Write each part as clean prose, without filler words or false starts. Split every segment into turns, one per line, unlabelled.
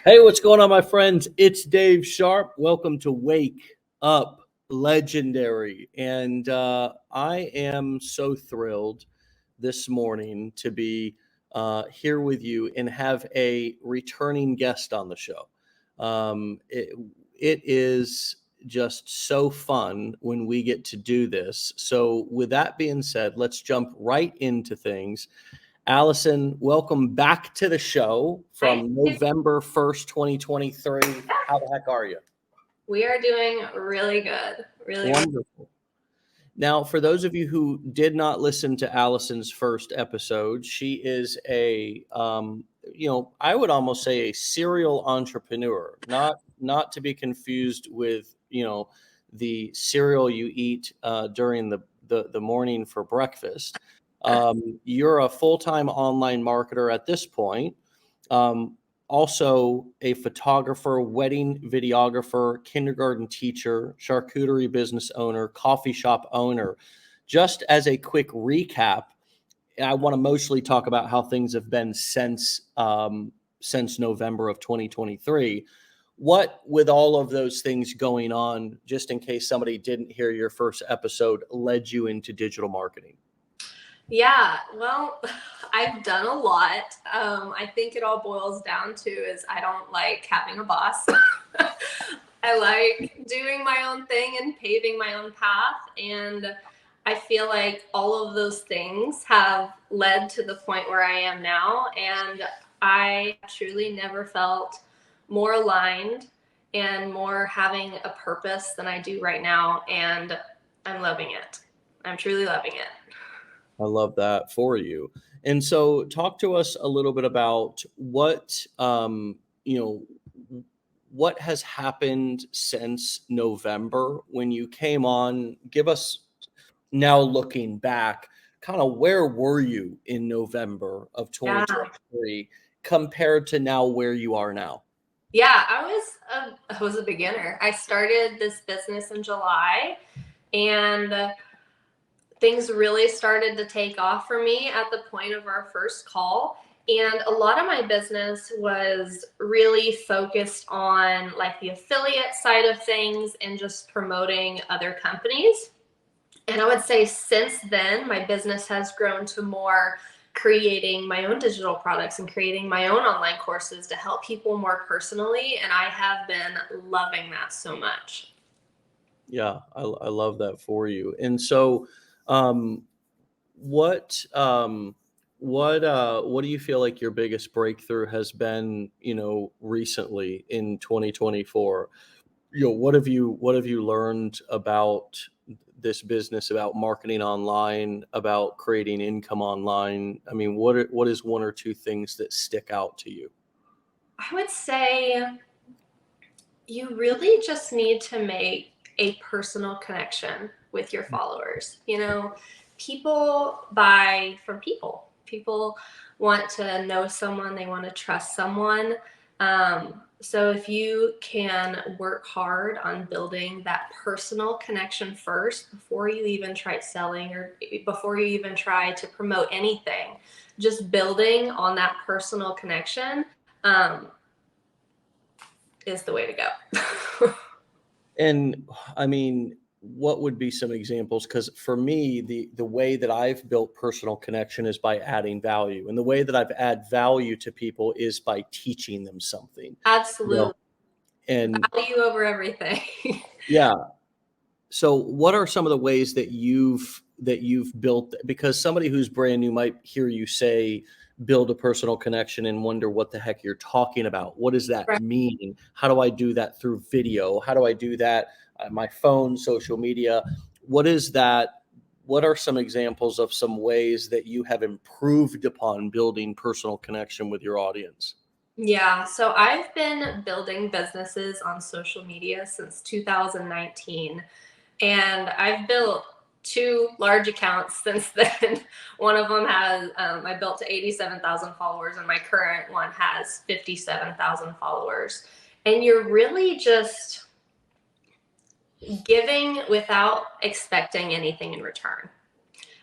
Hey, what's going on, my friends? It's Dave Sharpe. Welcome to Wake Up Legendary. And I am so thrilled this morning to be here with you and have a returning guest on the show. It is just so fun when we get to do this. So, with that being said, let's jump right into things. Allison, welcome back to the show
Hi.
from November 1st, 2023. How the heck are you?
We are doing really good. Really.
Wonderful. Now, for those of you who did not listen to Allison's first episode, she is I would almost say a serial entrepreneur, not to be confused with, the cereal you eat during the morning for breakfast. You're a full-time online marketer at this point. Also a photographer, wedding videographer, kindergarten teacher, charcuterie business owner, coffee shop owner. Just as a quick recap, I want to mostly talk about how things have been since November of 2023. What, with all of those things going on, just in case somebody didn't hear your first episode, led you into digital marketing?
Yeah, well, I've done a lot. I think it all boils down to is I don't like having a boss. I like doing my own thing and paving my own path. And I feel like all of those things have led to the point where I am now. And I truly never felt more aligned and more having a purpose than I do right now. And I'm loving it. I'm truly loving it.
I love that for you. And so talk to us a little bit about what has happened since November when you came on. Give us, now looking back, kind of where were you in November of
Yeah.
2023 compared to now where you are now?
Yeah, I was a beginner. I started this business in July, and things really started to take off for me at the point of our first call. And a lot of my business was really focused on like the affiliate side of things and just promoting other companies. And I would say since then, my business has grown to more creating my own digital products and creating my own online courses to help people more personally. And I have been loving that so much.
Yeah, I love that for you. And so, um, what um, what do you feel like your biggest breakthrough has been? Recently in 2024. What have you learned about this business, about marketing online, about creating income online? I mean, what is one or two things that stick out to you?
I would say you really just need to make a personal connection with your followers. People buy from people. People want to know someone, they want to trust someone. So if you can work hard on building that personal connection first before you even try selling or before you even try to promote anything, just building on that personal connection um, is the way to go.
And I mean, what would be some examples? Because for me, the way that I've built personal connection is by adding value, and the way that I've add value to people is by teaching them something. You know,
Absolutely.
and
Value over everything.
yeah. So, what are some of the ways that you've built? Because somebody who's brand new might hear you say build a personal connection and wonder what the heck you're talking about. What does that
Right.
mean? How do I do that through video? How do I do that on my phone, social media? What is that? What are some examples of some ways that you have improved upon building personal connection with your audience?
Yeah, so I've been building businesses on social media since 2019, and I've built two large accounts since then. One of them has, I built to 87,000 followers, and my current one has 57,000 followers. And you're really just giving without expecting anything in return.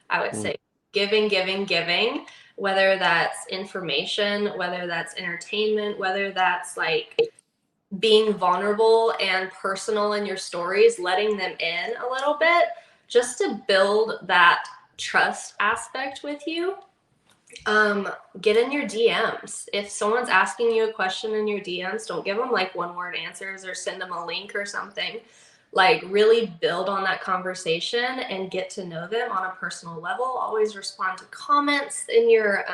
I would
Mm.
say giving, giving, giving whether that's information, whether that's entertainment, whether that's like being vulnerable and personal in your stories, letting them in a little bit, just to build that trust aspect with you. Get in your DMs. If someone's asking you a question in your DMs, don't give them like one word answers or send them a link or something. Like really build on that conversation and get to know them on a personal level. Always respond to comments in your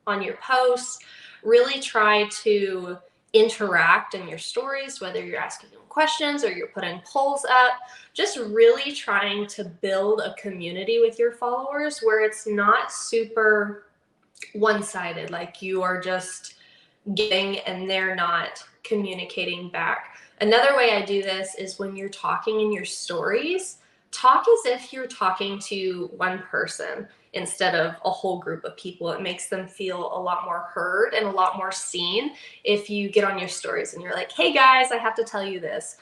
on your posts. Really try to interact in your stories, whether you're asking them questions or you're putting polls up. Just really trying to build a community with your followers where it's not super one-sided, like you are just giving and they're not communicating back. Another way I do this is when you're talking in your stories, talk as if you're talking to one person instead of a whole group of people. It makes them feel a lot more heard and a lot more seen if you get on your stories and you're like, hey guys, I have to tell you this.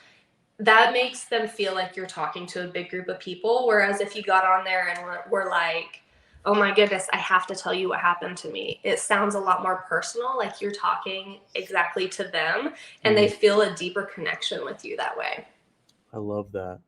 That makes them feel like you're talking to a big group of people. Whereas if you got on there and were like, oh my goodness, I have to tell you what happened to me, it sounds a lot more personal, like you're talking exactly to them and they feel a deeper connection with you that way.
I love that.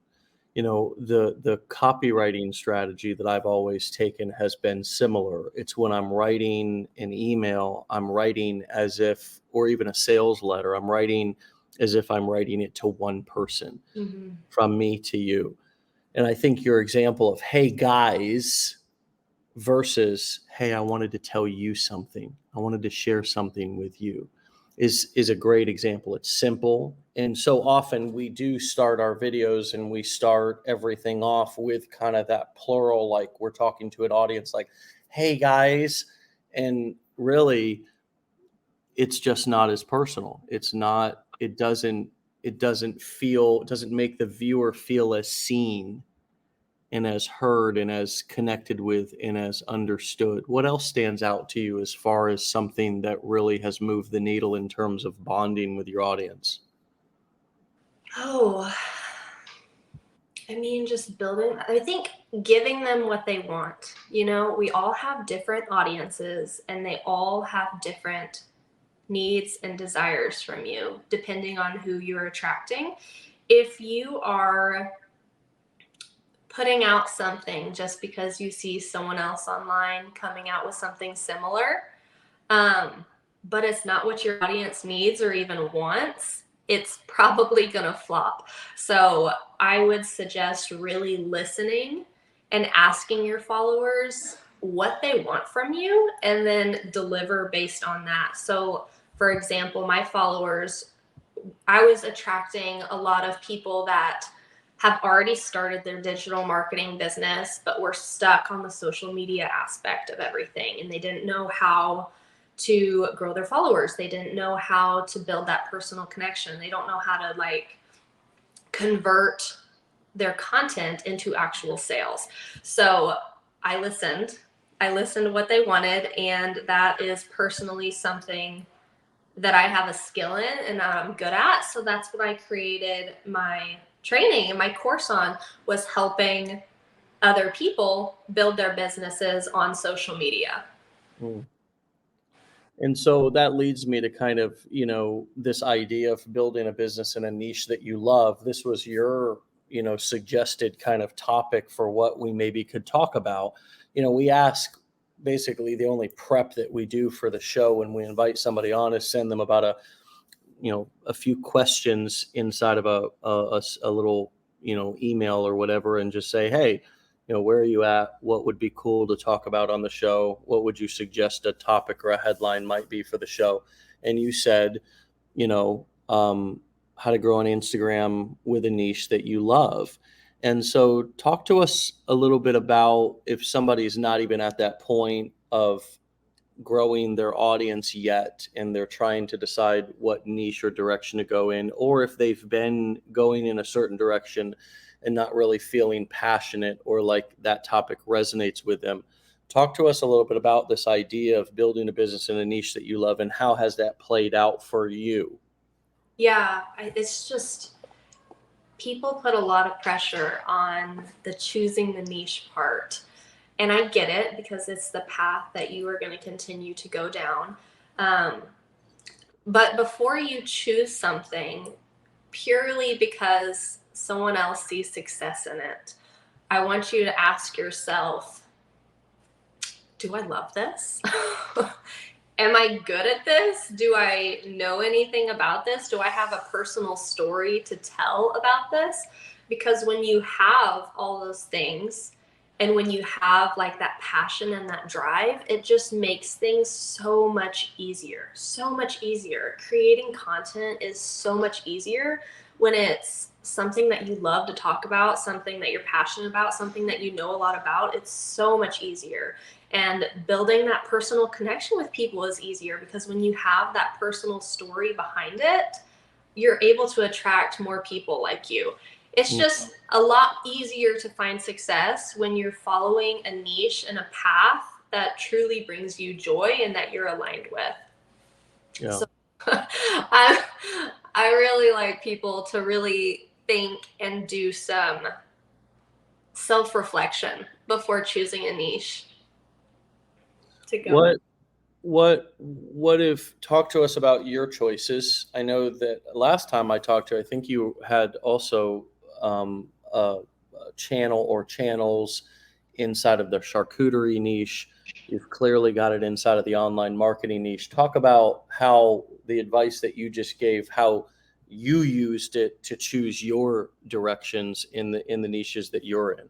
You know, the copywriting strategy that I've always taken has been similar. It's when I'm writing an email, I'm writing as if, or even a sales letter, I'm writing as if I'm writing it to one person,
Mm-hmm.
from me to you. And I think your example of, hey guys, versus, hey, I wanted to tell you something, I wanted to share something with you, is a great example. It's simple. And so often we do start our videos and we start everything off with kind of that plural, like we're talking to an audience, like, hey guys. And really, it's just not as personal. It's not, it doesn't make the viewer feel as seen and as heard and as connected with and as understood. What else stands out to you as far as something that really has moved the needle in terms of bonding with your audience?
Oh, I mean, just building, I think giving them what they want. You know, we all have different audiences and they all have different needs and desires from you, depending on who you're attracting. If you are putting out something just because you see someone else online coming out with something similar, um, but it's not what your audience needs or even wants, it's probably gonna flop. So I would suggest really listening and asking your followers what they want from you and then deliver based on that. So for example, my followers, I was attracting a lot of people that have already started their digital marketing business, but were stuck on the social media aspect of everything. And they didn't know how to grow their followers. They didn't know how to build that personal connection. They don't know how to like convert their content into actual sales. So I listened. I listened to what they wanted. And that is personally something that I have a skill in and that I'm good at. So that's what I created my training and my course on, was helping other people build their businesses on social media.
Mm. And so that leads me to kind of, this idea of building a business in a niche that you love. This was your, suggested kind of topic for what we maybe could talk about. We ask, basically the only prep that we do for the show when we invite somebody on is send them about a few questions inside of a little, email or whatever, and just say, hey, where are you at? What would be cool to talk about on the show? What would you suggest a topic or a headline might be for the show? And you said, you know, um, how to grow on Instagram with a niche that you love. And so talk to us a little bit about, if somebody's not even at that point of growing their audience yet and they're trying to decide what niche or direction to go in, or if they've been going in a certain direction and not really feeling passionate or like that topic resonates with them. Talk to us a little bit about this idea of building a business in a niche that you love, and how has that played out for you?
Yeah, it's just people put a lot of pressure on the choosing the niche part. And I get it because it's the path that you are going to continue to go down. But before you choose something purely because someone else sees success in it, I want you to ask yourself, do I love this? Am I good at this? Do I know anything about this? Do I have a personal story to tell about this? Because when you have all those things, and when you have like that passion and that drive, it just makes things so much easier. So much easier. Creating content is so much easier when it's something that you love to talk about, something that you're passionate about, something that you know a lot about. It's so much easier. And building that personal connection with people is easier because when you have that personal story behind it, you're able to attract more people like you. It's just a lot easier to find success when you're following a niche and a path that truly brings you joy and that you're aligned with.
Yeah.
So I really like people to really think and do some self-reflection before choosing a niche to go in.
What if talk to us about your choices? I know that last time I talked to you, I think you had also a channel or channels inside of the charcuterie niche. You've clearly got it inside of the online marketing niche. Talk about how the advice that you just gave, how you used it to choose your directions in the niches that you're in.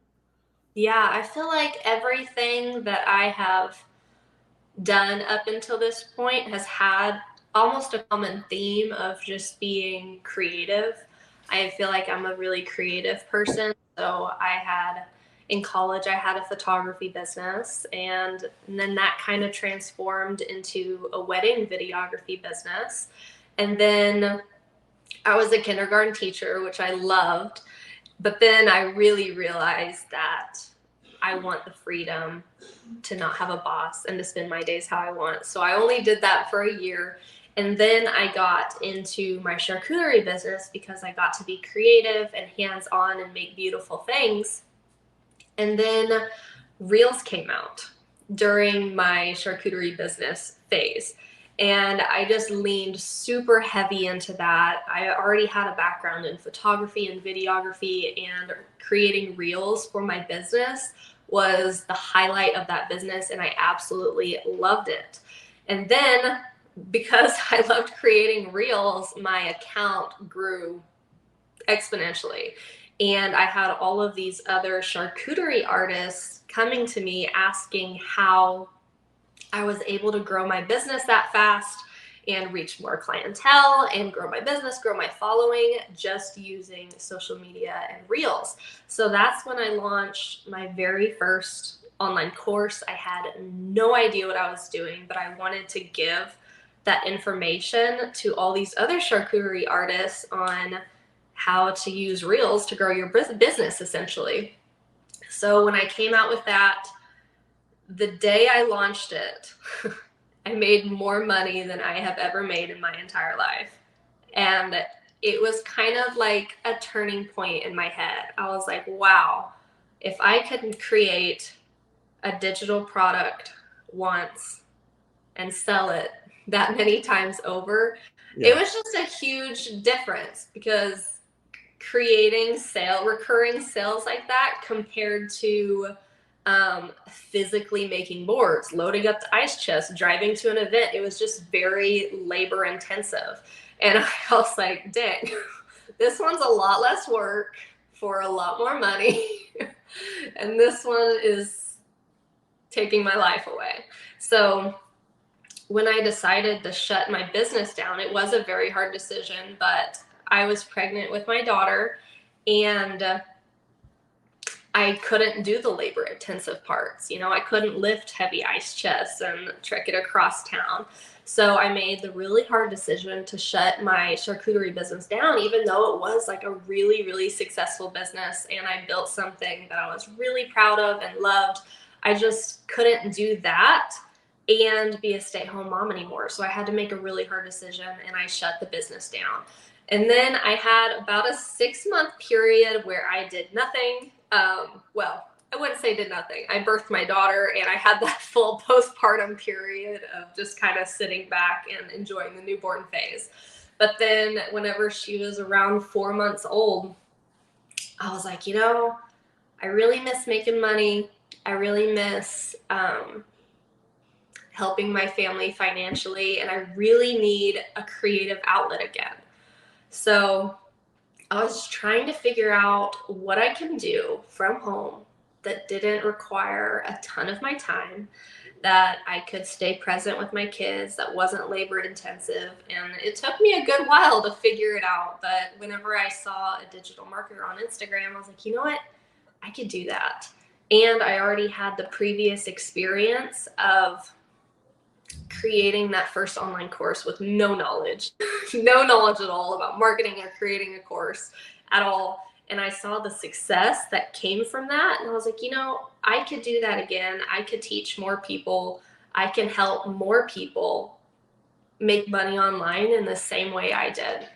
Yeah, I feel like everything that I have done up until this point has had almost a common theme of just being creative. I feel like I'm a really creative person. So in college, I had a photography business, and then that kind of transformed into a wedding videography business. And then I was a kindergarten teacher, which I loved. But then I really realized that I want the freedom to not have a boss and to spend my days how I want. So I only did that for a year. And then I got into my charcuterie business because I got to be creative and hands-on and make beautiful things. And then Reels came out during my charcuterie business phase. And I just leaned super heavy into that. I already had a background in photography and videography, and creating Reels for my business was the highlight of that business, and I absolutely loved it. And then because I loved creating Reels, my account grew exponentially. And I had all of these other charcuterie artists coming to me asking how I was able to grow my business that fast and reach more clientele and grow my business, grow my following, just using social media and Reels. So that's when I launched my very first online course. I had no idea what I was doing, but I wanted to give that information to all these other charcuterie artists on how to use Reels to grow your business, essentially. So when I came out with that, the day I launched it, I made more money than I have ever made in my entire life. And it was kind of like a turning point in my head. I was like, wow, if I could create a digital product once and sell it that many times over, it was just a huge difference because creating recurring sales like that compared to physically making boards, loading up the ice chest, driving to an event, it was just very labor intensive. And I was like, dang, this one's a lot less work for a lot more money. And this one is taking my life away. So when I decided to shut my business down, it was a very hard decision, but I was pregnant with my daughter, and I couldn't do the labor intensive parts. I couldn't lift heavy ice chests and trek it across town. So I made the really hard decision to shut my charcuterie business down, even though it was like a really, really successful business and I built something that I was really proud of and loved. I just couldn't do that and be a stay-at-home mom anymore. So I had to make a really hard decision, and I shut the business down. And then I had about a 6-month period where I did nothing. Well, I wouldn't say did nothing. I birthed my daughter and I had that full postpartum period of just kind of sitting back and enjoying the newborn phase. But then whenever she was around 4 months old, I was like, I really miss making money. I really miss helping my family financially, and I really need a creative outlet again. So I was trying to figure out what I can do from home that didn't require a ton of my time, that I could stay present with my kids, that wasn't labor intensive. And it took me a good while to figure it out. But whenever I saw a digital marketer on Instagram, I was like, you know what? I could do that. And I already had the previous experience of creating that first online course with no knowledge, no knowledge at all about marketing or creating a course at all. And I saw the success that came from that. And I was like, I could do that again. I could teach more people. I can help more people make money online in the same way I did.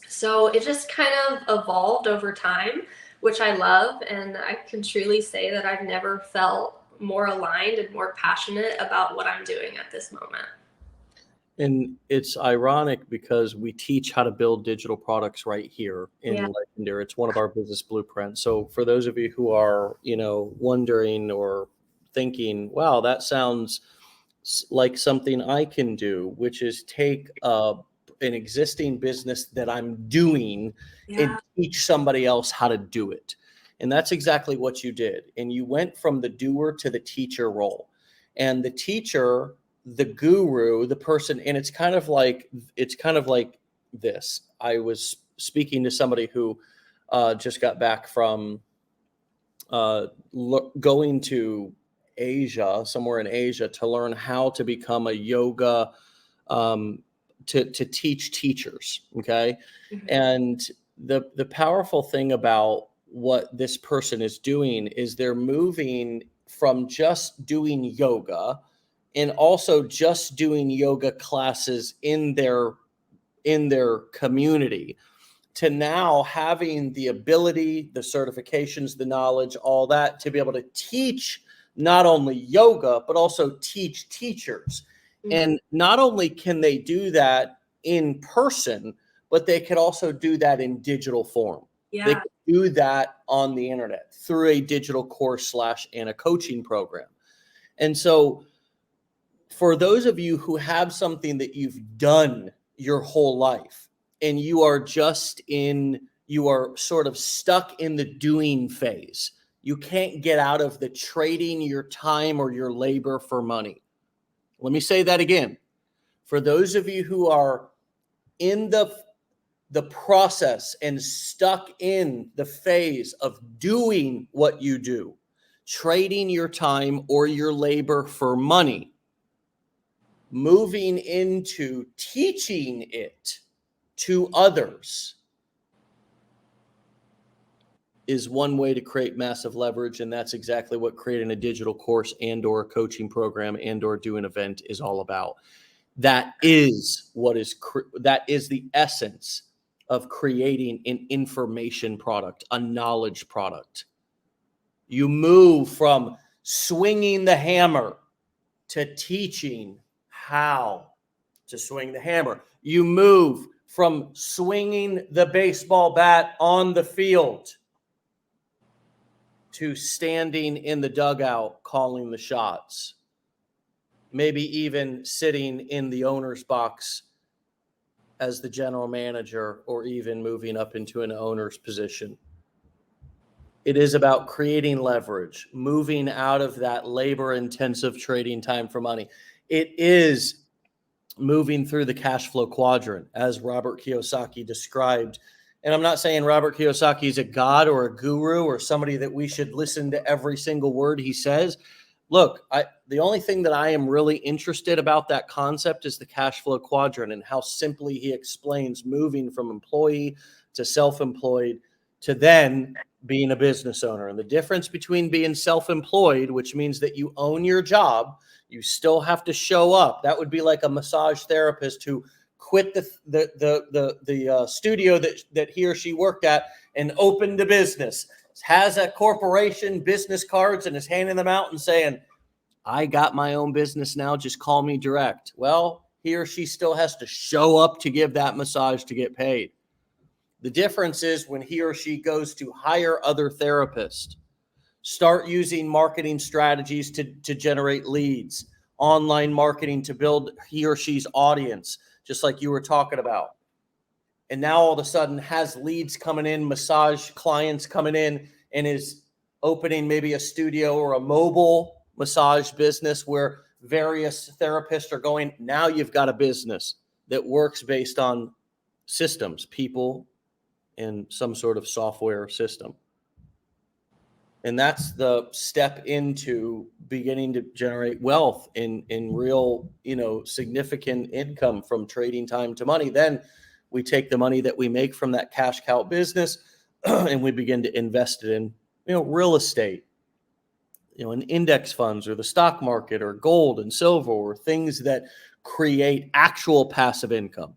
So it just kind of evolved over time, which I love. And I can truly say that I've never felt more aligned and more passionate about what I'm doing at this moment.
And it's ironic because we teach how to build digital products right here in Legendary. It's one of our business blueprints. So for those of you who are, wondering or thinking, wow, that sounds like something I can do, which is take an existing business that I'm doing and teach somebody else how to do it. And that's exactly what you did. And you went from the doer to the teacher role. And the teacher, the guru, the person, and it's kind of like this. I was speaking to somebody who just got back from going to Asia, somewhere in Asia, to learn how to become a yoga, to teach teachers. Okay.
Mm-hmm.
And the powerful thing about what this person is doing is they're moving from just doing yoga and also just doing yoga classes in their community to now having the ability, the certifications, the knowledge, all that to be able to teach not only yoga, but also teach teachers. Mm-hmm. And not only can they do that in person, but they could also do that in digital form.
Yeah.
They can do that on the internet through a digital course / and a coaching program. And so for those of you who have something that you've done your whole life and you are sort of stuck in the doing phase, you can't get out of the trading your time or your labor for money. Let me say that again. For those of you who are in the process and stuck in the phase of doing what you do, trading your time or your labor for money, moving into teaching it to others is one way to create massive leverage. And that's exactly what creating a digital course and or a coaching program and or do an event is all about. That is that is the essence of creating an information product, a knowledge product. You move from swinging the hammer to teaching how to swing the hammer. You move from swinging the baseball bat on the field to standing in the dugout calling the shots. Maybe even sitting in the owner's box as the general manager, or even moving up into an owner's position. It is about creating leverage, moving out of that labor-intensive trading time for money. It is moving through the cash flow quadrant, as Robert Kiyosaki described. And I'm not saying Robert Kiyosaki is a god or a guru or somebody that we should listen to every single word he says. Look, the only thing that I am really interested about that concept is the cash flow quadrant and how simply he explains moving from employee to self-employed to then being a business owner. And the difference between being self-employed, which means that you own your job, you still have to show up. That would be like a massage therapist who quit the studio that he or she worked at and opened a business. has a corporation, business cards, and is handing them out and saying, I got my own business now, just call me direct. Well, he or she still has to show up to give that massage to get paid. The difference is when he or she goes to hire other therapists, start using marketing strategies to generate leads, online marketing to build he or she's audience, just like you were talking about. And now all of a sudden has leads coming in, massage clients coming in, and is opening maybe a studio or a mobile massage business where various therapists are going. Now you've got a business that works based on systems, people, and some sort of software system. And that's the step into beginning to generate wealth in real, significant income from trading time to money. Then we take the money that we make from that cash cow business and we begin to invest it in, real estate, in index funds or the stock market or gold and silver or things that create actual passive income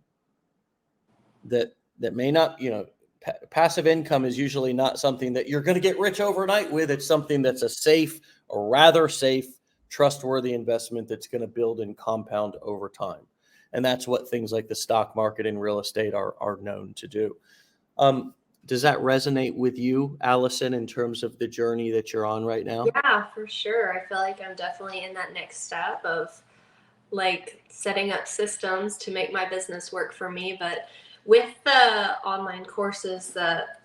that may not, passive income is usually not something that you're going to get rich overnight with. It's something that's a safe, or rather safe, trustworthy investment that's going to build and compound over time. And that's what things like the stock market and real estate are known to do. Does that resonate with you, Allison, in terms of the journey that you're on right now?
Yeah, for sure. I feel like I'm definitely in that next step of like setting up systems to make my business work for me. But with the online courses that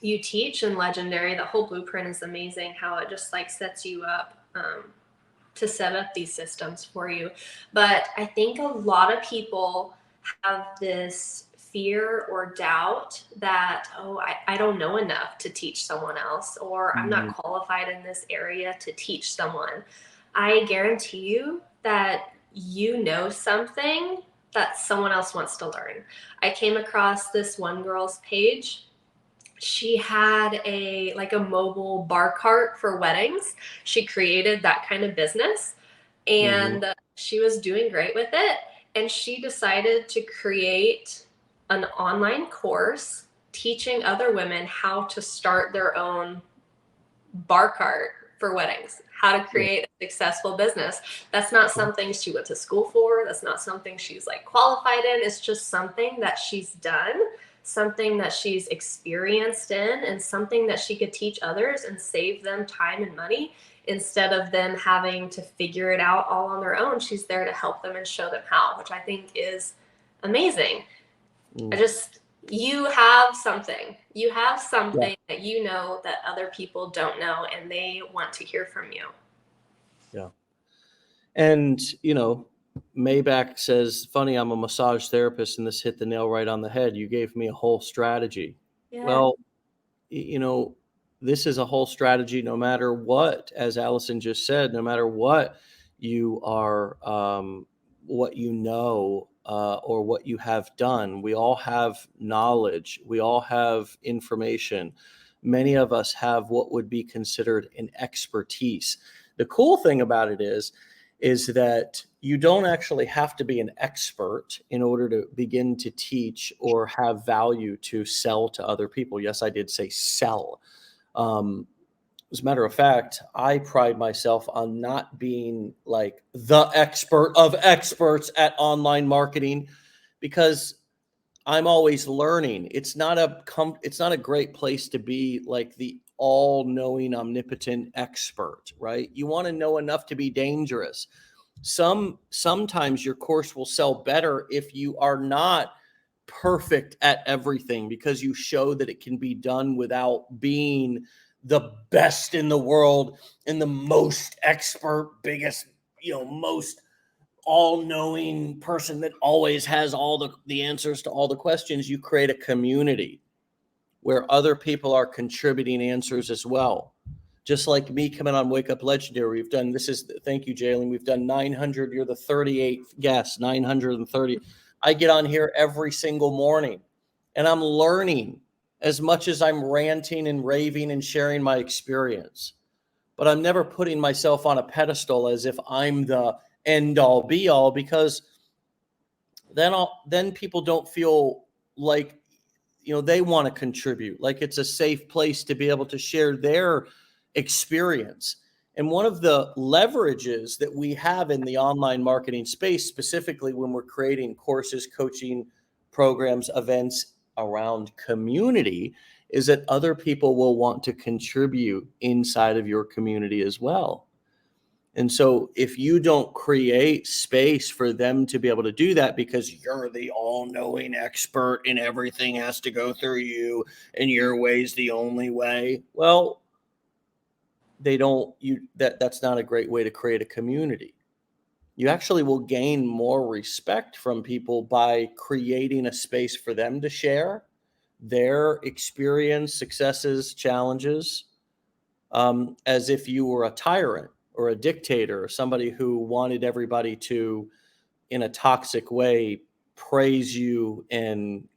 you teach in Legendary, the whole blueprint is amazing, how it just like sets you up to set up these systems for you. But I think a lot of people have this fear or doubt that, I don't know enough to teach someone else, or I'm not qualified in this area to teach someone. I guarantee you that you know something that someone else wants to learn. I came across this one girl's page. She had a mobile bar cart for weddings. She created that kind of business and she was doing great with it. And she decided to create an online course teaching other women how to start their own bar cart for weddings, how to create a successful business. That's not something she went to school for. That's not something she's like qualified in. It's just something that she's done, something that she's experienced in, and something that she could teach others and save them time and money instead of them having to figure it out all on their own. She's there to help them and show them how, which I think is amazing. You have something that you know that other people don't know, and they want to hear from you.
Yeah. And, Maybach says, funny, I'm a massage therapist, and this hit the nail right on the head. You gave me a whole strategy. Yeah. Well, this is a whole strategy no matter what, as Allison just said, no matter what you are, what you know, or what you have done. We all have knowledge. We all have information. Many of us have what would be considered an expertise. The cool thing about it is that you don't actually have to be an expert in order to begin to teach or have value to sell to other people. Yes, I did say sell. As a matter of fact, I pride myself on not being like the expert of experts at online marketing, because I'm always learning. It's not a great place to be like the all-knowing, omnipotent expert, right? You want to know enough to be dangerous. Sometimes your course will sell better if you are not perfect at everything, because you show that it can be done without being the best in the world and the most expert, biggest, most all-knowing person that always has all the answers to all the questions. You create a community where other people are contributing answers as well. Just like me coming on Wake Up Legendary, thank you, Jalen. We've done 900. You're the 38th guest, 930. I get on here every single morning and I'm learning as much as I'm ranting and raving and sharing my experience. But I'm never putting myself on a pedestal as if I'm the end all be all, because then people don't feel like they want to contribute. Like, it's a safe place to be able to share their experience. And one of the leverages that we have in the online marketing space, specifically when we're creating courses, coaching programs, events around community, is that other people will want to contribute inside of your community as well. And so if you don't create space for them to be able to do that because you're the all-knowing expert and everything has to go through you and your way's the only way, well, that's not a great way to create a community. You actually will gain more respect from people by creating a space for them to share their experience, successes, challenges, as if you were a tyrant or a dictator or somebody who wanted everybody to, in a toxic way, praise you and,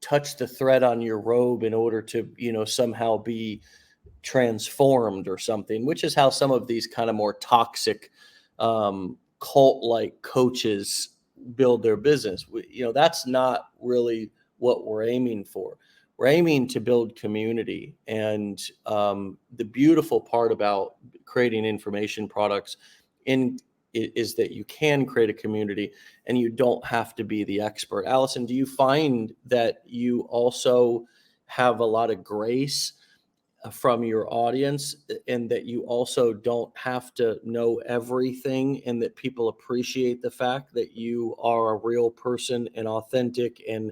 touch the thread on your robe in order to, somehow be transformed or something, which is how some of these kind of more toxic cult-like coaches build their business. That's not really what we're aiming for. We're aiming to build community. And the beautiful part about creating information products is that you can create a community and you don't have to be the expert. Allison, do you find that you also have a lot of grace from your audience, and that you also don't have to know everything, and that people appreciate the fact that you are a real person and authentic and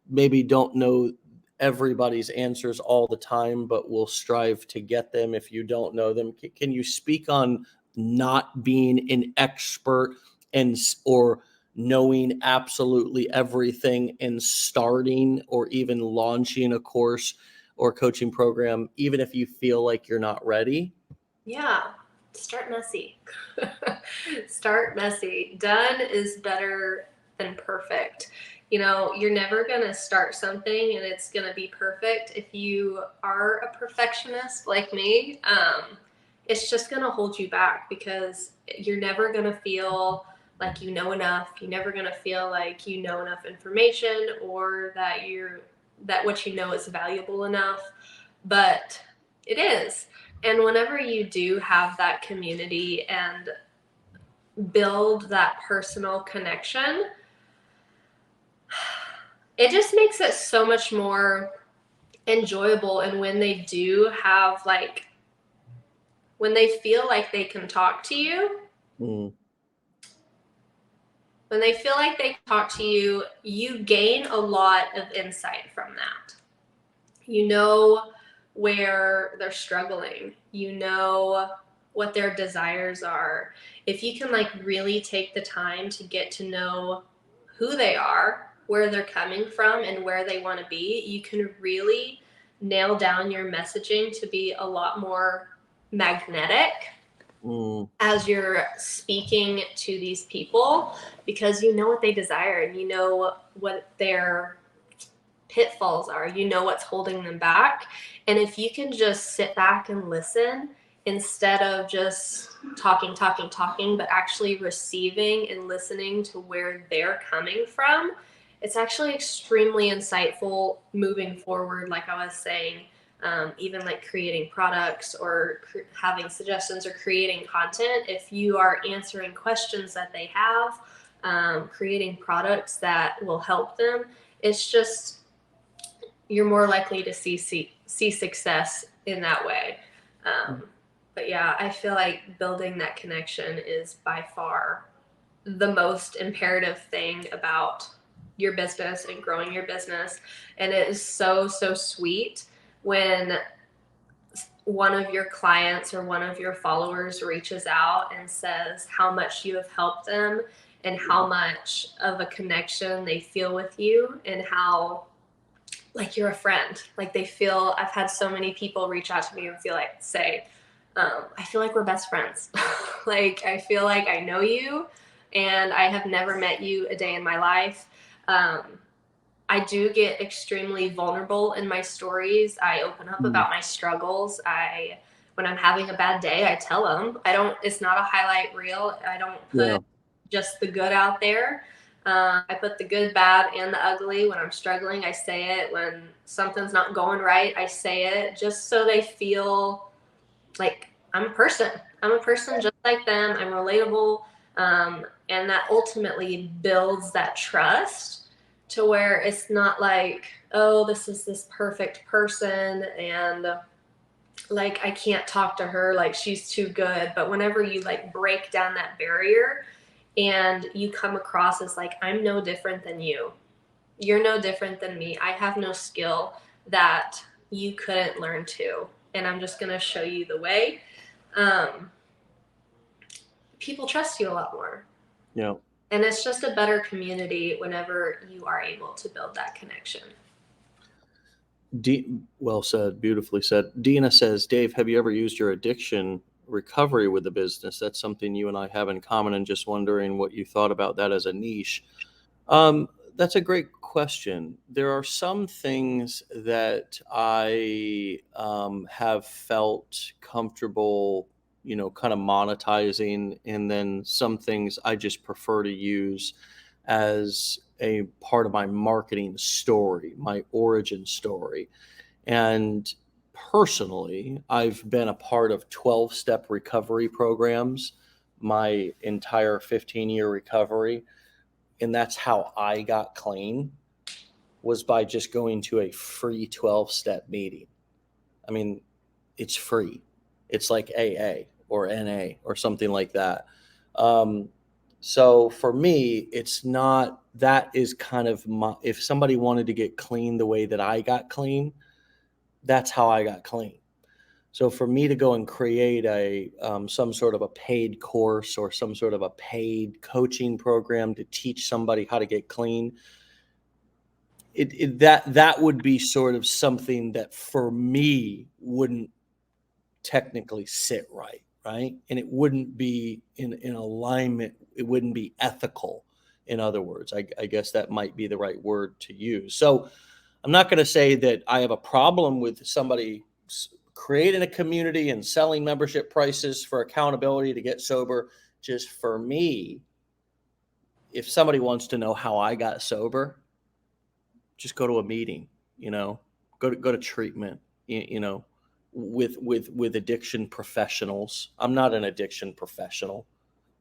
maybe don't know everybody's answers all the time, but will strive to get them if you don't know them? Can you speak on not being an expert or knowing absolutely everything and starting or even launching a course or coaching program, even if you feel like you're not ready?
Yeah, start messy. Start messy. Done is better than perfect. You're never going to start something and it's going to be perfect. If you are a perfectionist like me, it's just going to hold you back because you're never going to feel like you know enough. You're never going to feel like you know enough information, or that what you know is valuable enough. But it is. And whenever you do have that community and build that personal connection, it just makes it so much more enjoyable. And when they do have, when they feel like they can talk to you,
Mm.
when they feel like they can talk to you, you gain a lot of insight from that. You know where they're struggling. You know what their desires are. If you can really take the time to get to know who they are, where they're coming from, and where they want to be, you can really nail down your messaging to be a lot more magnetic as you're speaking to these people, because you know what they desire and you know what their pitfalls are, you know what's holding them back. And if you can just sit back and listen instead of just talking, but actually receiving and listening to where they're coming from, it's actually extremely insightful moving forward. Like I was saying, even creating products or having suggestions or creating content, if you are answering questions that they have, creating products that will help them, it's just, you're more likely to see success in that way. But yeah, I feel like building that connection is by far the most imperative thing about your business and growing your business. And it is so, so sweet when one of your clients or one of your followers reaches out and says how much you have helped them and how much of a connection they feel with you, and how you're a friend. I've had so many people reach out to me and say, I feel like we're best friends. I feel like I know you and I have never met you a day in my life. I do get extremely vulnerable in my stories. I open up about my struggles. When I'm having a bad day, I tell them. It's not a highlight reel. I don't put just the good out there. I put the good, bad, and the ugly. When I'm struggling, I say it. When something's not going right, I say it, just so they feel like I'm a person. I'm a person just like them. I'm relatable. And that ultimately builds that trust to where it's not like, oh, this is this perfect person and like I can't talk to her, like she's too good. But whenever you like break down that barrier and you come across as like, I'm no different than you, you're no different than me, I have no skill that you couldn't learn to, and I'm just going to show you the way. um, People trust you a lot more.
Yeah.
And it's just a better community whenever you are able to build that connection.
Well said, beautifully said. Dina says, Dave, have you ever used your addiction recovery with the business? That's something you and I have in common, and just wondering what you thought about that as a niche. That's a great question. There are some things that I have felt comfortable, kind of monetizing, and then some things I just prefer to use as a part of my marketing story, my origin story. And personally, I've been a part of 12-step recovery programs my entire 15-year recovery, and that's how I got clean, was by just going to a free 12-step meeting. I mean, it's free. It's like AA or NA or something like that. Um, so for me, it's not, that is kind of my, if somebody wanted to get clean the way that I got clean, that's how I got clean. So for me to go and create a some sort of a paid course or some sort of a paid coaching program to teach somebody how to get clean, that would be sort of something that for me wouldn't technically sit right, right? And it wouldn't be in alignment. It wouldn't be ethical. In other words, I guess that might be the right word to use. So I'm not going to say that I have a problem with somebody creating a community and selling membership prices for accountability to get sober. Just for me, if somebody wants to know how I got sober, just go to a meeting, go to treatment, with addiction professionals. I'm not an addiction professional.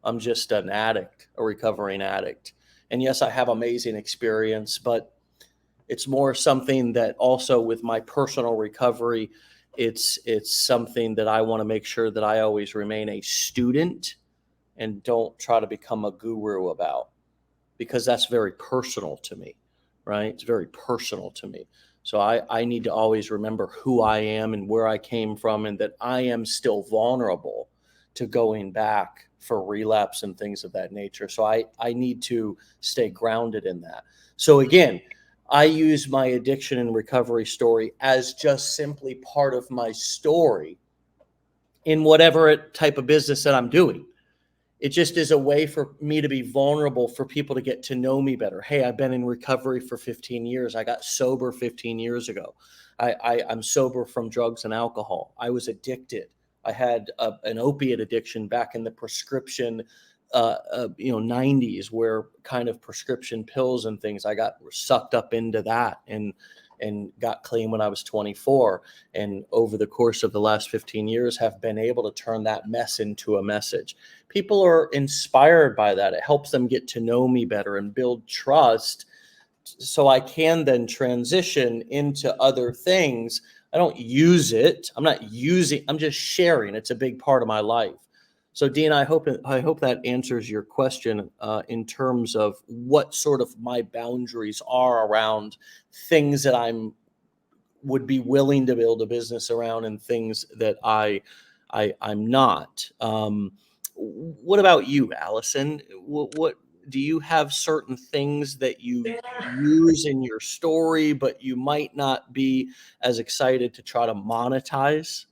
I'm just an addict, a recovering addict. And yes, I have amazing experience, but it's more something that also with my personal recovery, it's something that I want to make sure that I always remain a student and don't try to become a guru about, because that's very personal to me, right? It's very personal to me. So I need to always remember who I am and where I came from, and that I am still vulnerable to going back for relapse and things of that nature. So I need to stay grounded in that. So again, I use my addiction and recovery story as just simply part of my story in whatever type of business that I'm doing. It just is a way for me to be vulnerable, for people to get to know me better. Hey, I've been in recovery for 15 years. I got sober 15 years ago. I'm sober from drugs and alcohol. I was addicted. I had an opiate addiction back in the prescription, 90s, where kind of prescription pills and things. I got sucked up into that and got clean when I was 24. And over the course of the last 15 years, have been able to turn that mess into a message. People are inspired by that. It helps them get to know me better and build trust, so I can then transition into other things. I don't use it. I'm just sharing. It's a big part of my life. So Dean, I hope that answers your question in terms of what sort of my boundaries are around things that would be willing to build a business around, and things that I'm not. What about you, Allison? What do you have certain things that you use in your story, but you might not be as excited to try to monetize?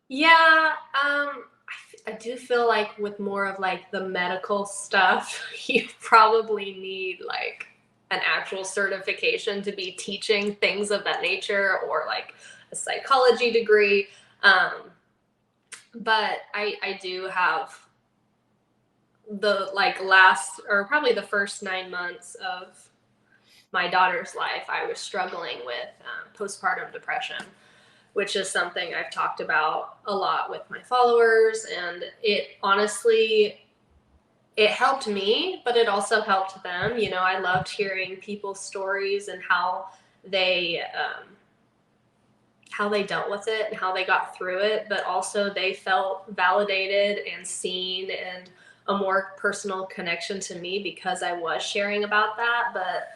Yeah, I do feel like with more of like the medical stuff, you probably need like an actual certification to be teaching things of that nature, or like a psychology degree. But I do have the like last, or probably the first 9 months of my daughter's life, I was struggling with postpartum depression, which is something I've talked about a lot with my followers. And it honestly, it helped me, but it also helped them. You know, I loved hearing people's stories and they how they dealt with it and how they got through it, but also they felt validated and seen, and a more personal connection to me because I was sharing about that. But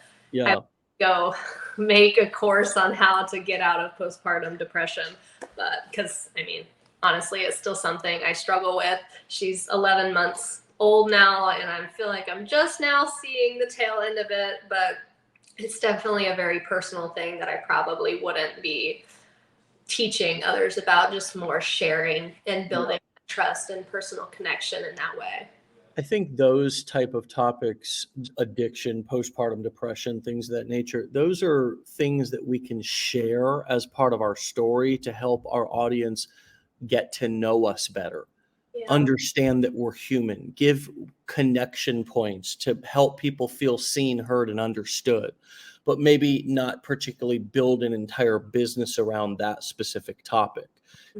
I
Yeah.
go make a course on how to get out of postpartum depression, but because I mean, honestly, it's still something I struggle with. She's 11 months old now, and I feel like I'm just now seeing the tail end of it, but it's definitely a very personal thing that I probably wouldn't be teaching others about, just more sharing and building trust and personal connection in that way.
I think those type of topics, addiction, postpartum depression, things of that nature, those are things that we can share as part of our story to help our audience get to know us better,
Yeah.
understand that we're human, give connection points to help people feel seen, heard, and understood, but maybe not particularly build an entire business around that specific topic.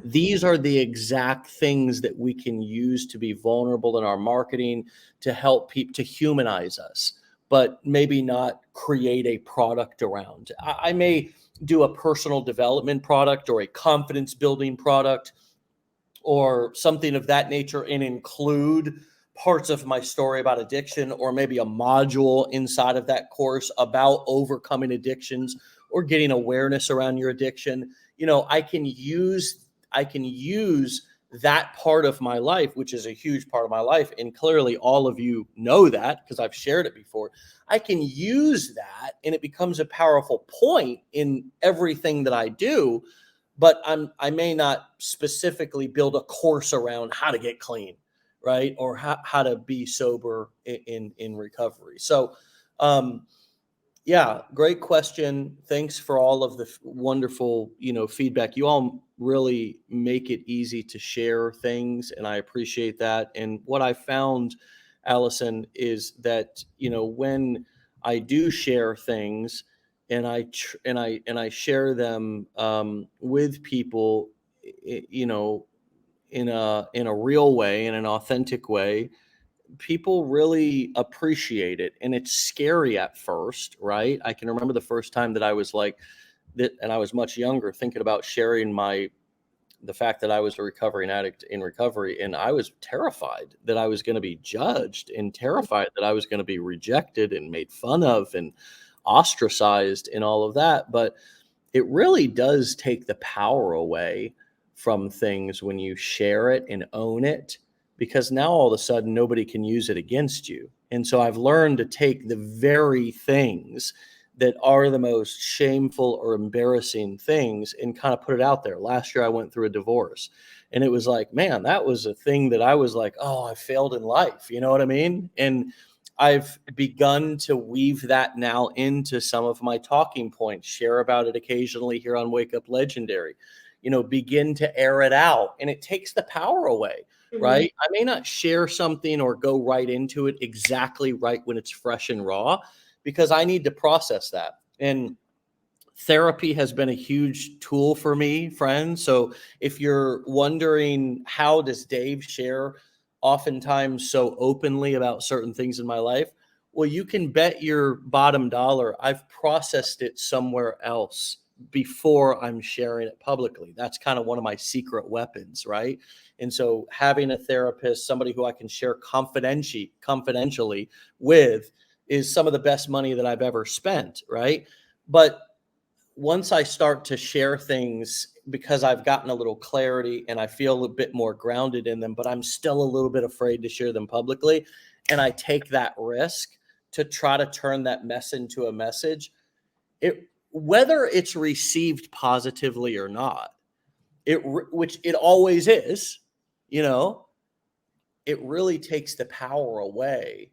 These are the exact things that we can use to be vulnerable in our marketing, to help people, to humanize us, but maybe not create a product around. I may do a personal development product or a confidence building product or something of that nature and include parts of my story about addiction, or maybe a module inside of that course about overcoming addictions or getting awareness around your addiction. You know, I can use that part of my life, which is a huge part of my life, and clearly all of you know that because I've shared it before. I can use that and it becomes a powerful point in everything that I do, but I may not specifically build a course around how to get clean, right? Or how to be sober in recovery. So yeah, great question. Thanks for all of the wonderful, feedback. You all really make it easy to share things, and I appreciate that. And what I found, Allison, is that, when I do share things and I share them with people, in a real way, in an authentic way, people really appreciate it. And it's scary at first, right? I can remember the first time that I was like that, and I was much younger, thinking about sharing the fact that I was a recovering addict in recovery, and I was terrified that I was going to be judged, and terrified that I was going to be rejected and made fun of and ostracized and all of that. But it really does take the power away from things when you share it and own it, because now all of a sudden nobody can use it against you. And so I've learned to take the very things that are the most shameful or embarrassing things and kind of put it out there. Last year I went through a divorce, and it was like, man, that was a thing that I was like, oh, I failed in life. You know what I mean? And I've begun to weave that now into some of my talking points, share about it occasionally here on Wake Up Legendary, begin to air it out, and it takes the power away,
Mhm.
right? I may not share something or go right into it exactly right when it's fresh and raw, because I need to process that. And therapy has been a huge tool for me, friends. So if you're wondering, how does Dave share oftentimes so openly about certain things in my life? Well, you can bet your bottom dollar I've processed it somewhere else before I'm sharing it publicly. That's kind of one of my secret weapons, right? And so having a therapist, somebody who I can share confidentially with, is some of the best money that I've ever spent, right? But once I start to share things, because I've gotten a little clarity and I feel a bit more grounded in them, but I'm still a little bit afraid to share them publicly, and I take that risk to try to turn that mess into a message, whether it's received positively or not, which it always is, you know, it really takes the power away,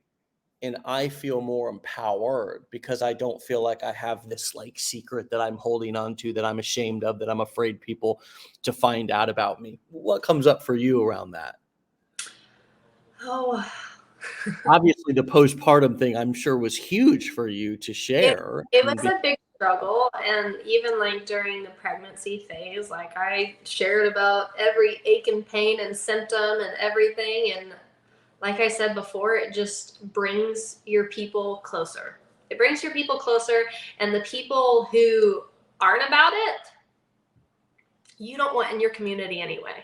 and I feel more empowered because I don't feel like I have this like secret that I'm holding on to, that I'm ashamed of, that I'm afraid people to find out about me. What comes up for you around that?
Oh,
Obviously, the postpartum thing, I'm sure, was huge for you to
It
share.
it
And
was a big struggle, and even like during the pregnancy phase, like I shared about every ache and pain and symptom and everything, and like I said before, it just brings your people closer. It brings your people closer, and the people who aren't about it, you don't want in your community anyway.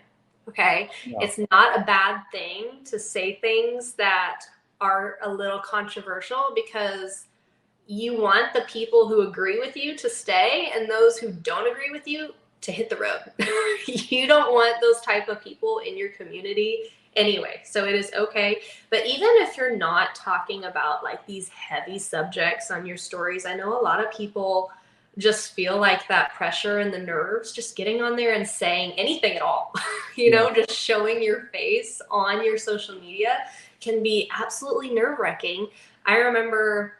Okay?
yeah,
It's not a bad thing to say things that are a little controversial, because you want the people who agree with you to stay and those who don't agree with you to hit the road. You don't want those type of people in your community anyway. So it is okay. But even if you're not talking about like these heavy subjects on your stories, I know a lot of people just feel like that pressure and the nerves just getting on there and saying anything at all.
yeah,
Just showing your face on your social media can be absolutely nerve-wracking. I remember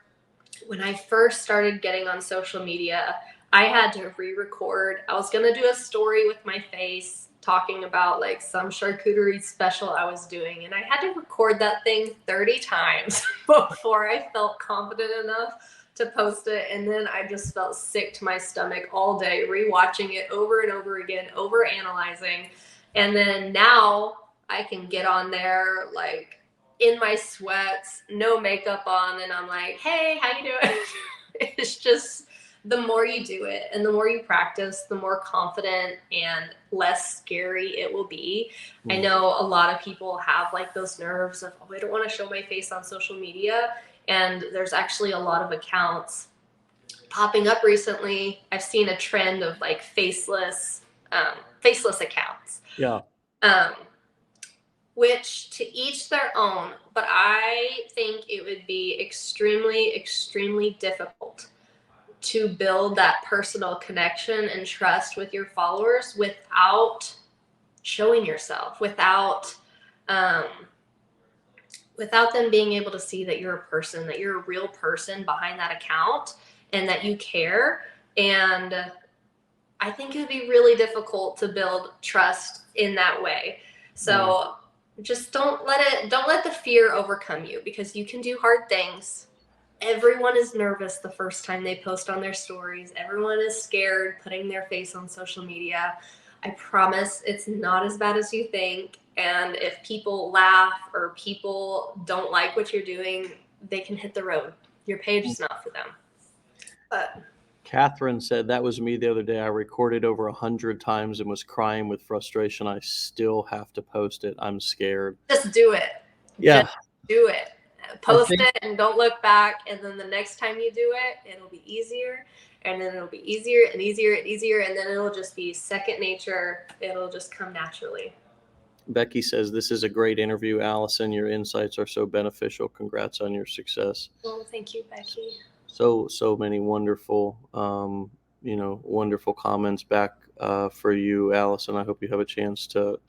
when I first started getting on social media, I had to re-record. I was gonna do a story with my face talking about like some charcuterie special I was doing, and I had to record that thing 30 times before I felt confident enough to post it. And then I just felt sick to my stomach all day, rewatching it over and over again, over analyzing. And then now I can get on there like in my sweats, no makeup on, and I'm like, hey, how you doing? It's just, the more you do it and the more you practice, the more confident and less scary it will be. I know a lot of people have like those nerves of, oh, I don't want to show my face on social media. And there's actually a lot of accounts popping up recently. I've seen a trend of like faceless accounts.
yeah.
Um, which to each their own, but I think it would be extremely, extremely difficult to build that personal connection and trust with your followers without showing yourself, um, without them being able to see that you're a person, that you're a real person behind that account, and that you care. And I think it would be really difficult to build trust in that way. So just don't let the fear overcome you, because you can do hard things. Everyone is nervous the first time they post on their stories. Everyone is scared putting their face on social media. I promise it's not as bad as you think. And if people laugh or people don't like what you're doing, they can hit the road. Your page is not for them. But
Catherine said, that was me the other day. I recorded over 100 times and was crying with frustration. I still have to post it. I'm scared.
just do it.
Yeah.
Just do it.
I
Post
think
it and don't look back. And then the next time you do it, it'll be easier. And then it'll be easier and easier and easier. And then it'll just be second nature. It'll just come naturally.
Becky says, this is a great interview, Allison. Your insights are so beneficial. Congrats on your success.
Well, thank you, Becky.
So many wonderful, wonderful comments back for you, Allison. I hope you have a chance to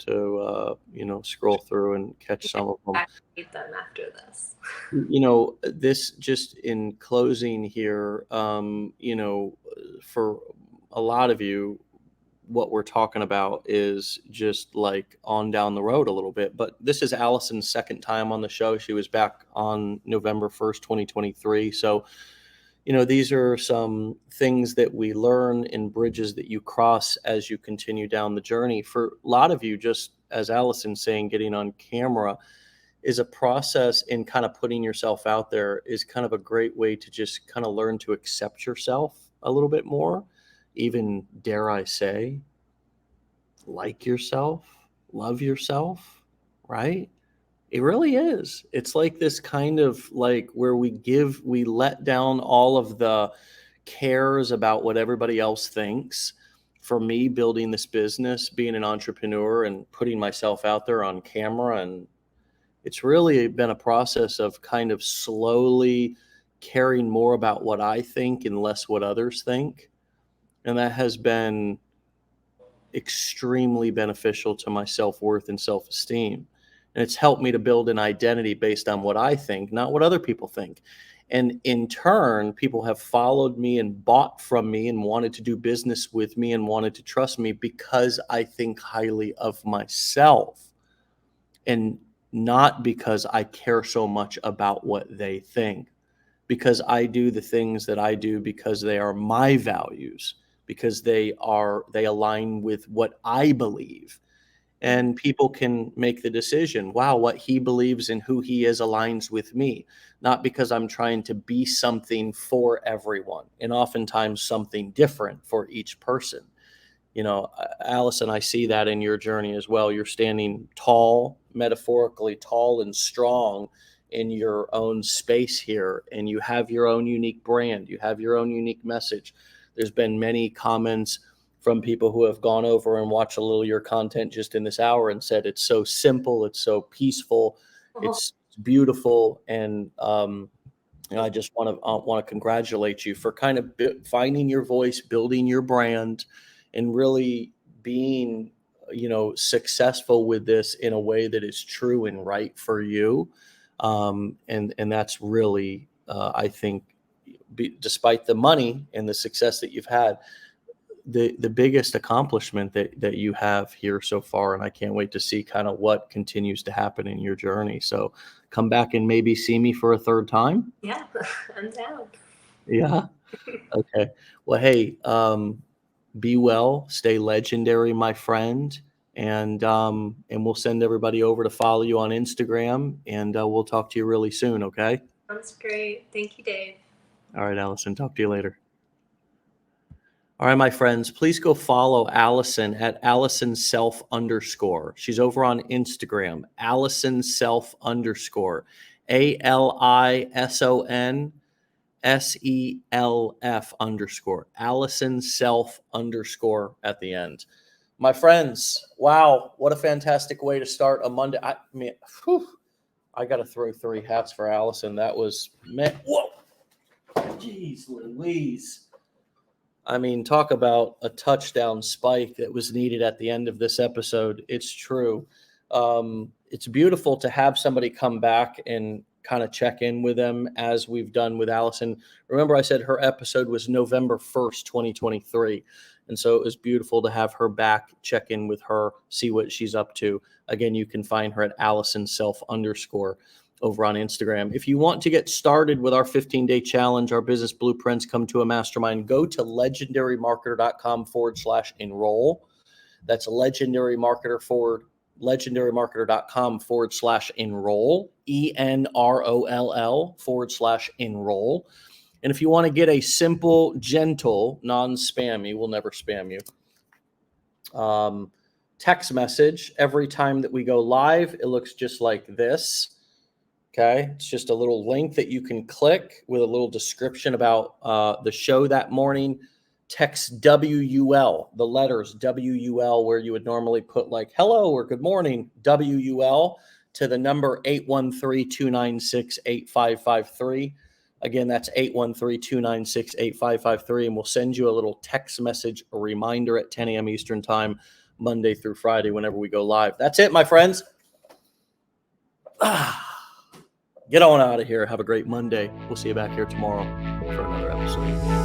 scroll through and catch some of them.
I read them after this.
This, just in closing here, for a lot of you, what we're talking about is just like on down the road a little bit. But this is Allison's second time on the show. She was back on November 1st, 2023. So, these are some things that we learn and bridges that you cross as you continue down the journey. For a lot of you, just as Allison's saying, getting on camera is a process in kind of putting yourself out there is kind of a great way to just kind of learn to accept yourself a little bit more. Even, dare I say, like yourself, love yourself, right? It really is. It's like this kind of like where we let down all of the cares about what everybody else thinks. For me, building this business, being an entrepreneur and putting myself out there on camera, and it's really been a process of kind of slowly caring more about what I think and less what others think. And that has been extremely beneficial to my self-worth and self-esteem. And it's helped me to build an identity based on what I think, not what other people think. And in turn, people have followed me and bought from me and wanted to do business with me and wanted to trust me because I think highly of myself. And not because I care so much about what they think, because I do the things that I do because they are my values, because they align with what I believe. And people can make the decision, wow, what he believes and who he is aligns with me, not because I'm trying to be something for everyone, and oftentimes something different for each person. Allison, I see that in your journey as well. You're standing tall, metaphorically tall and strong in your own space here, and you have your own unique brand. You have your own unique message. There's been many comments from people who have gone over and watched a little of your content just in this hour and said it's so simple, it's so peaceful, it's beautiful, and I just want to congratulate you for kind of finding your voice, building your brand, and really being, successful with this in a way that is true and right for you. And that's really, I think, despite the money and the success that you've had, the biggest accomplishment that you have here so far. And I can't wait to see kind of what continues to happen in your journey. So come back and maybe see me for a third time.
Yeah, I'm down.
Yeah. Okay. Well, hey, be well, stay legendary, my friend. And we'll send everybody over to follow you on Instagram, and we'll talk to you really soon. Okay.
That's great. Thank you, Dave.
All right, Allison, talk to you later. All right, my friends, please go follow Allison at Alison Self _. She's over on Instagram, Alison Self _ ALISON SELF _ Alison Self _ at the end. My friends, wow, what a fantastic way to start a Monday. I got to throw 3 hats for Allison. That was, man, whoa, jeez Louise. I mean, talk about a touchdown spike that was needed at the end of this episode. It's true. It's beautiful to have somebody come back and kind of check in with them as we've done with Allison. Remember, I said her episode was November 1st, 2023. And so it was beautiful to have her back, check in with her, see what she's up to. Again, you can find her at Alison Self _ over on Instagram. If you want to get started with our 15-day challenge, our business blueprints, come to a mastermind, go to legendarymarketer.com /enroll. That's legendarymarketer.com /enroll, ENROLL /enroll. And if you want to get a simple, gentle, non-spammy, we'll never spam you, text message every time that we go live, it looks just like this. Okay, it's just a little link that you can click with a little description about the show that morning. Text WUL, the letters WUL, where you would normally put like hello or good morning, WUL, to the number 813-296-8553. Again, that's 813-296-8553, and we'll send you a little text message, a reminder at 10 a.m. Eastern time, Monday through Friday, whenever we go live. That's it, my friends. Get on out of here. Have a great Monday. We'll see you back here tomorrow for another episode.